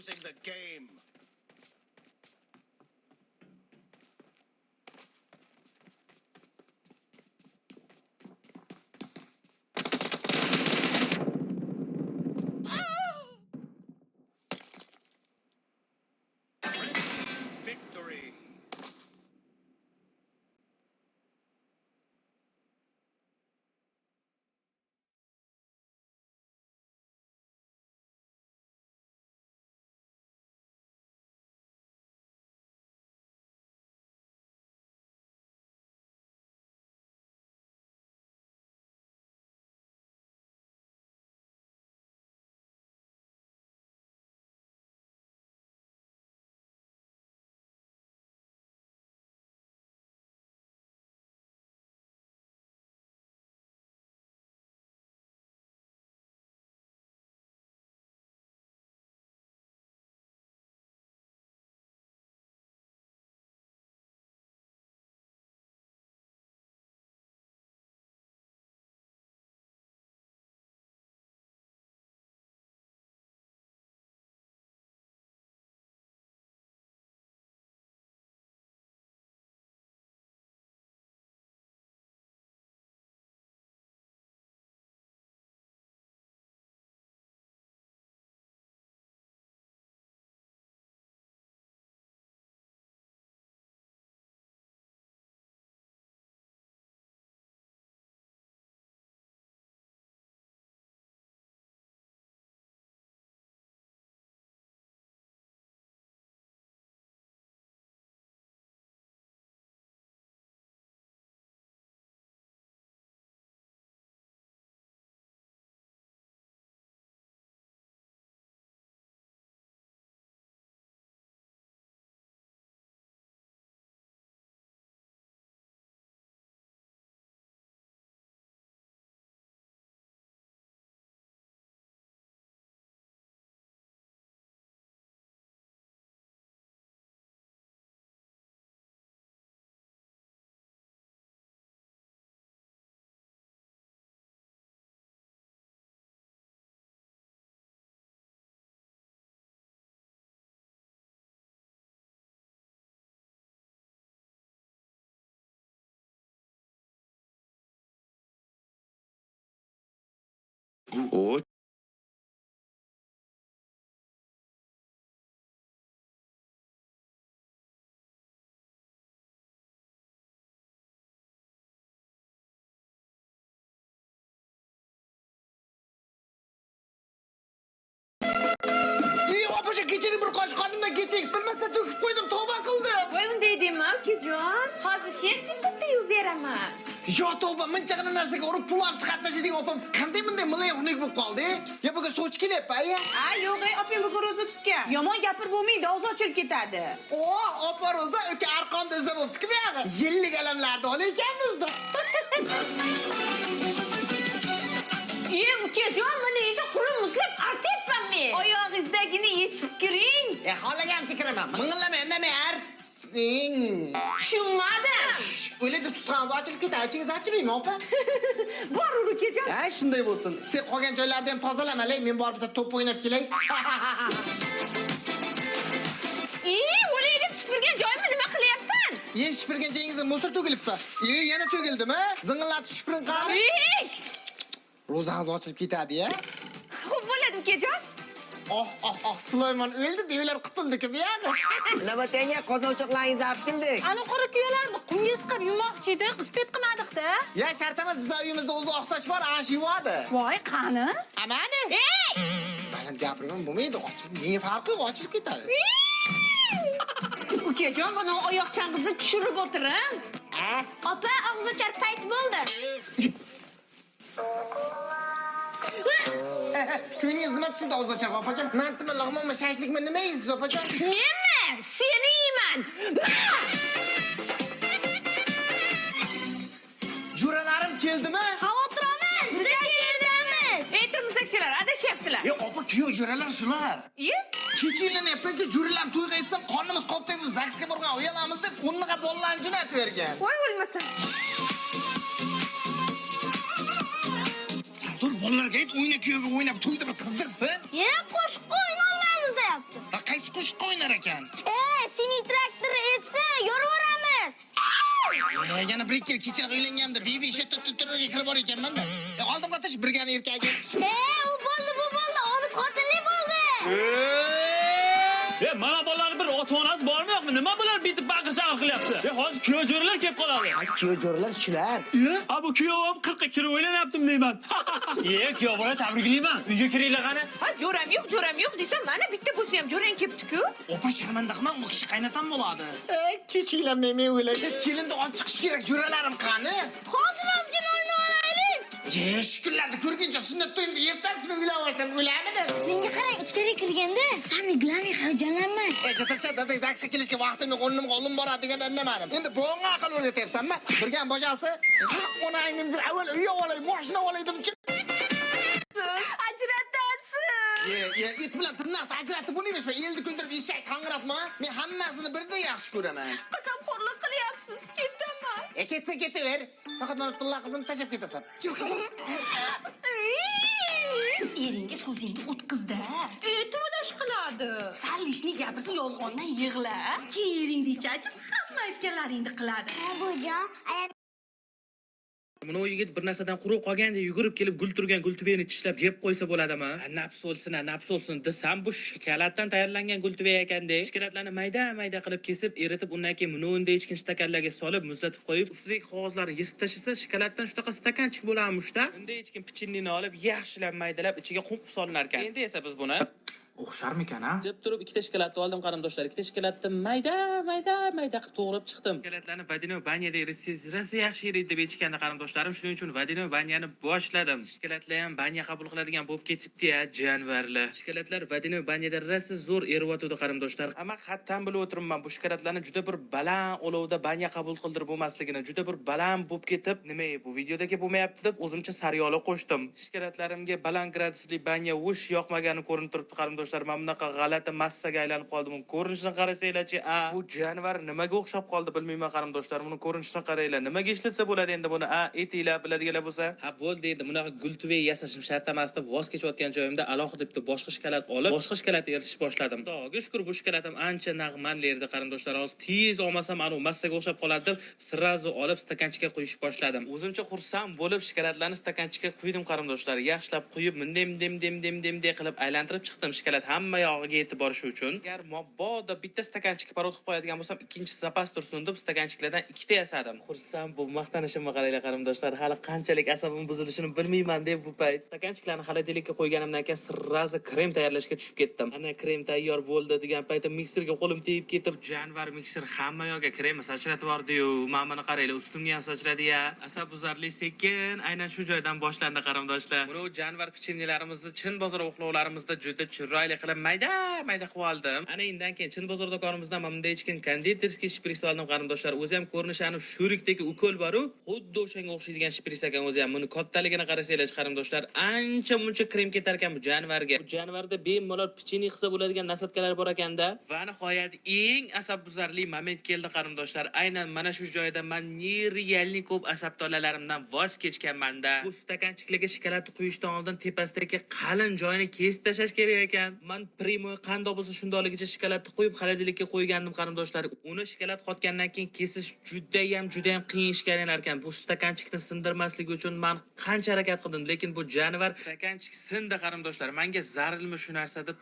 losing the game. Victory. Oo. Opacha kechani bir qosh qonimdan keching. Bilmasdan to'kib qo'ydim, tavba qildim. Voy unday dema ukajon. Hozir shen sepatda yuvib beraman. Yo tavba, minchagina narsaga urib pul olib chiqarib tashlading opam. Qanday bunday milay xunuk bo'lib qoldi? Yo bugun soch kelyapti, aya. Yo'q, opam bugun ro'za tutgan. Yomon gapirib bo'lmaydi, og'zi ochilib ketadi. Opa ro'za uka arqonda izlab o'pdi-ku bu yog'i. Yillik alamlarni olar ekanmiz-da. Ukajon, mana endi qulim muzlab artyapman men. Oyog'ingizdagini yechib kiring. Xohlagancha kiraman. Ming'illama, indamay Tushunmadim. O'yladi tutqangiz ochilib ketadi. Ichingiz achimaymi, opa? Bor ukajon. Shunday bo'lsin. Sen qolgan joylarni ham tozalama-lay, men borib bitta to'p o'ynab kelay. O'rayga tushirgan joyimni nima qilyapsan? Shipirgan joyingizga musor to'kilibdi. Yana to'kildimi? Zing'illatib shipiring qari. Ro'zangiz ochilib ketadi-ya. Xo'p bo'ladi ukajon. Sulaymon o'ldi, devlar qutuldi-ku bu yog'i. Navbatdagi qozoqchaklaringizni olib keldik. Ana qora kuyalarni qumga siqib yumoqchi edik, ispet qilmadik-da. Ya shart emas, biz uyimizda o'zi oqsoch bor, ana shu yuvadi. Voy, qani? Amani? Baland gapirmam bo'lmaydi, ochilib. Menga farqi yo'q, ochilib ketadi. Ukajon, buni oyoqchangizni tushirib o'tiring. Opa, og'iz ochar payt bo'ldi. Ko'nglingiz nima tushdi og'iz ochar opajon? Mantimi, lag'monmi, shashlikmi, nima yeysiz opajon? Menmi? Seni yeyman. Jo'ralarim keldimi? Xavotirolmang, biz yerdamiz. Turmusakchilar, adashyapsizlar. Opa, kuyov jo'ralar shular. Kechilaryapman-ku, jo'ralar to'yga aytsam, qonimiz qopdek biz zaksga borgan uyalamiz deb, o'rniga bolalarni jo'natib bergan. Voy o'lmasin. Dur bolalarga ayt, o'yna kuyovga o'ynab to'yda bir qizdirsin. Qo'shiq o'yna olmaymiz deyapti. qilar ekan. Seni traktor etsa, yoraveramiz. Yana bir ikki yil kechroq uylanganimda bebi ishga turturga kirib bor ekanman-da. Oldimga tush birgani erkagi. U bo'ldi, bu bo'ldi. Obid xotinli bo'ldi. Mana bolalar bir ota-onasi bormi yo'qmi? Nima bular bitib baqir-chaqir qilyapti? Hozir kuyov jo'ralar kelib qoladi. Kuyov jo'ralar shular. Bu kuyovim 40 ga kirib o'ylanayaptim deyman. Kuyov bola tabriklayman. Uyga kiringlar qani. Jo'ram yo'q desam, mana bitta bo'lsa ham jo'rang kelibdi-ku. Opa sharmanda qilmang, u kishi qaynatam bo'ladi. Kechinglar men o'ylaydi. Kelinni olib chiqish kerak, jo'ralarim qani? Hozir ozgina o'ynab olaylik. Shukurlarni ko'rguncha sunnat to'yimda ertasiga o'ylayversam bo'lamidi? Menga qarang, ichkariga kirganda, samiglarni hayajonlanmang. Chatircha dadang zaksga kelishga vaqtim yo'q, o'rnimga olim boradi degan indamadim. Endi bo'g'on aql o'rgatyapsanmi? Turgan bojasi, onangni bir avval uy olay, mashina olay deb it bilan tirnoqni ajratib bo'lmaysmi? Elni ko'ndirib eshak qang'iratma. Men hammasini birda yaxshi ko'raman. Qasamxo'rlik qilyapsiz, ketaman. Ketsa ketaver. Faqat mana tilla qizim tashab ketasan. Chiq qizim. Eringa so'zingni o'tkizda. E'tirodash qiladi. Sal ishni gapirsa yolg'ondan yig'la. Keringni chachib hamma aytganlaringni qiladi. Bobojon, Mana o yigit bir narsadan quruq qolganda yugurib kelib gul turgan gultuveni tishlab yeb qo'ysa bo'ladimi? Nafs o'lsin desam bu shokoladdan tayyorlangan gultuve ekanda. Shokoladlarni mayda qilib kesib, eritib, undan keyin munday ichkin stakanlarga solib, muzlatib qo'yib, ustidagi qog'ozlarni yirtib tashlasa, shokoladdan shunaqa stakanchik bo'larmish-da. Bunday ichkin pichinnini olib, yaxshilab maydalab, ichiga qumq solinar ekan. Endi esa biz buni O'xsharmikan, ha? deb turib ikkita shokoladni oldim qarindoshlar. Ikkita shokoladni mayda qilib to'g'rab chiqdim. Shokoladlarni Vadino banyada eritsangiz rosa yaxshi eriydi deb aytishgandi qarindoshlarim. Shuning uchun Vadino banyani boshladim. Shokoladlar ham banya qabul qiladigan bo'lib ketibdi-ya, jonivorlar. Shokoladlar Vadino banyada rosa zo'r eriyotdi qarindoshlar. Ammo qattan bilib o'tiribman, bu shokoladlarni juda bir baland olovda banya qabul qildirib bo'lmasligini, juda bir baland bo'lib ketib, nima bu videodagi bo'lmayapti deb o'zimcha sariyoli qo'shdim. Shokoladlarimga baland gradusli banya ush yoqmagani ko'rinib turibdi qarindoshlar. Mana bunaqa g'alati massaga aylanib qoldim. Ko'rinishini qarasanglar-chi, bu jonivar nimaga o'xshab qoldi bilmayman qarindoshlar. Buni ko'rinishini qaranglar. Nimaga ishlatsa bo'ladi endi buni? Etinglar biladiganlar bo'lsa, bo'ldi endi bunaqa gultuve yasashim shart emas deb voz kechayotgan joyimda alohida bitta boshqa shokolad olib, boshqa shokoladni eritish boshladim. Xudoga shukr, bu shokoladim ancha nag'manli edi qarindoshlar. Hozir tez olmasam anu massaga o'xshab qoladi deb sirazu olib stakanchikka quyishni boshladim. O'zimcha xursand bo'lib shokoladlarni stakanchikka quydim qarindoshlar. Yaxshilab quyib, dem qilib aylantirib chiqdim shokolad hamma yog'iga yetib borishi uchun. Agar mabodo bitta stakanchikka parod qilib qo'yadigan bo'lsam, ikkinchi zapas tursin deb stakanchiklardan ikkita yasadim. Xursand bu maqtanishimga qaranglar qarindoshlar. Hali qanchalik asabim buzilishini bilmayman deb bu payt stakanchiklarni xolodilnikka qo'yganimdan keyin sirrazi krem tayyorlashga tushib ketdim. Ana krem tayyor bo'ldi degan paytda mikserga qo'lim tegib ketib, jonivar mikser hamma yoqqa krem sachratib bordi-yu. Mana buni qaranglar, ustimga ham sachradi-ya. Asabuzarli sekin aynan shu joydan boshlandi qarindoshlar. Buni jonivar pichinnilarimizni chin bozor o'qlovlarimizda juda chiroyli qilib mayda qilib oldim. Ana undan keyin chin bozor do'konimizdan mana bunday ichkin konditerskiy shpris oldim qarindoshlar. O'zi ham ko'rinishi ana shurikdagi ukol bor-u, xuddi o'shanga o'xshaydigan shpris ekan o'zi ham. Buni kattaligini qarasanglar qarindoshlar, ancha krem ketar ekan bu jonivarga. Bu jonivarda bemalol pichini qilsa bo'ladigan nasatkalar bor ekanda. Va nihoyat eng asabbuzarli moment keldi qarindoshlar. Aynan mana shu joyda men nerealni ko'p asab tolalalarimdan voz kechganman-da. Bu stakanchiklarga shokoladni quyishdan oldin tepasidagi qalin joyini kesib tashlash kerak ekan. Men primo qandoq bo'lsa shundoligicha shokoladni qo'yib xolodilnikka qo'ygandim qarindoshlar. Uni shokolad qotgandan keyin kesish juda ham qiyin ishga aylanar ekan. Bu stakanchikni sindirmasligi uchun men qancha harakat qildim, lekin bu jonivar stakanchik sindi qarindoshlar. Menga zarilmi shu narsa deb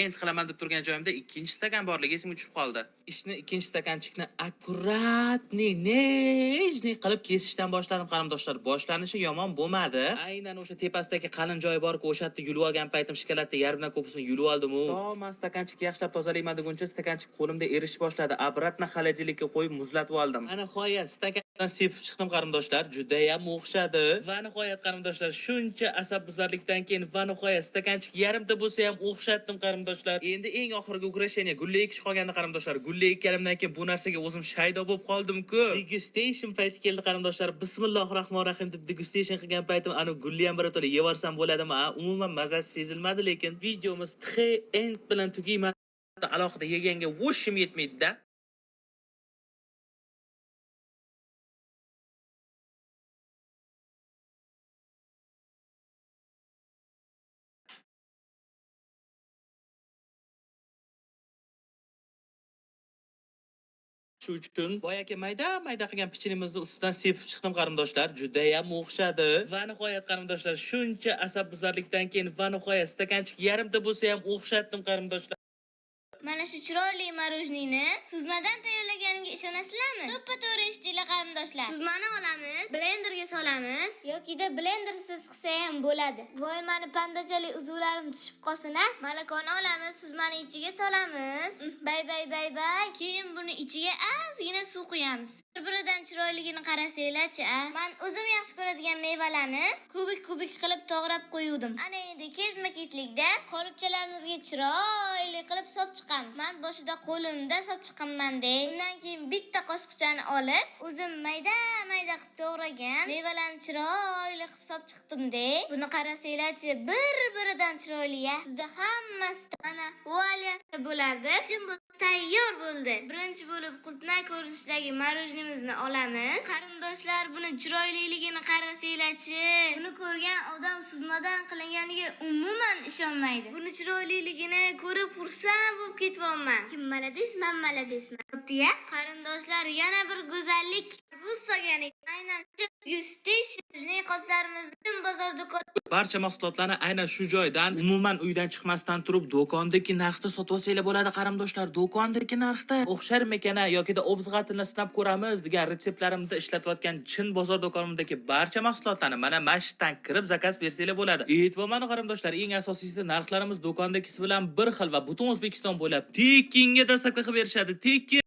end qilaman deb turgan joyimda ikkinchi stakan borligi esimga tushib qoldi. Ishni ikkinchi stakanchikni akkuratni nejni qilib kesishdan boshladim qarindoshlar. Boshlanishi yomon bo'lmadi. Aynan o'sha tepasidagi qalin joyi bor-ku, o'sha yerda yulib olgan paytim shokoladni yarmidan ko'pisini yulib oldim-u. Men stakanchik yaxshilab tozalayman deguncha stakanchik qo'limda erishib boshladi. Obratna xolodilnikka qo'yib muzlatib oldim. Ana nihoyat stakandan sepib chiqdim qarindoshlar. Juda ham o'xshadi. Va nihoyat qarindoshlar, shuncha asabbuzarlikdan keyin va nihoyat stakanchik yarimta bo'lsa ham o'xshatdim qarindoshlar. Endi eng oxirgi ukrasheniya gulla ekish qolgandi qarindoshlar. Gulla ekkanimdan keyin bu narsaga o'zim shaydo bo'lib qoldim-ku. Degustation payti keldi qarindoshlar. Bismillahirrohmanirrohim deb degustation qilgan paytim ana gulli ham bir to'la yevarsam bo'ladimi? Umuman mazasi sezilmadi, lekin videomiz end bilan tugayman. Alohida yeganga voshim yetmaydi-da. Shu uchun boyagi mayda qilgan pechenimizni ustidan sepib chiqdim qarindoshlar. Judayam o'xshadi. Va nihoyat qarindoshlar, shuncha asabbuzarlikdan keyin va nihoyat stakanchik yarimta bo'lsa ham o'xshatdim qarindoshlar. Mana shu chiroyli marojnini suzmadan tayyorlaganimga ishonasizlarmi? To'ppa-to'g'ri eshitdinglar qarindoshlar. Suzmani olamiz, blenderga solamiz yoki-da blendersiz qilsa ham bo'ladi. Voy, mani pandachalik uzuvlarim tushib qolsin-a. Malakoni olamiz, suzmani ichiga solamiz. Bay. Keyin buni ichiga ozgina suv quyamiz. Bir-biridan chiroyligini qarasanglar-chi-a. Men o'zim yaxshi ko'radigan mevalarni kubik qilib to'g'rab qo'yuvdim. Ana endi ketma-ketlikda qolipchalarimizga chiroyli qilib sop chiqamiz. Men boshida qo'limda sop chiqaman-da. Undan keyin bitta qoshiqchani olib, o'zim mayda qilib to'g'ragan mevalarni chiroyli qilib sop chiqdim-da. Buni qarasanglar-chi, bir-biridan chiroyli-ya. Bizda hammasi mana voya bo'lardi. Chim bu tayyor bo'ldi. Birinchi bo'lib qultnay ko'rinishdagi marojnimizni olamiz. Qarindoshlar, buni chiroyliligini qarasanglar-chi. Buni ko'rgan odam suzmadan qilinganiga umuman ishonmaydi. Buni chiroyliligini ko'rib xursand bo'lib ketyapman. Kim malades, men maladesman. Bo'pti-ya? Qarindoshlar, yana bir go'zallik bu so'ganik. Aynan 100 tish qoplarimizni bozor do'kon Barcha mahsulotlarni aynan shu joydan umuman uydan chiqmasdan turib do'kondagi narxda sotib olsanglar bo'ladi qarindoshlar. Do'kondagi narxda o'xsharmikan yoki-da obzg'atilni sinab ko'ramiz degan retseptlarimda ishlatayotgan chin bozor do'konimdagi barcha mahsulotlarni mana mashitdan kirib zakaz bersanglar bo'ladi. E'tibor mana qarindoshlar, eng asosiysi narxlarimiz do'kondagisi bilan bir xil va butun O'zbekiston bo'ylab tekinga dastavka qilib berishadi. Tekin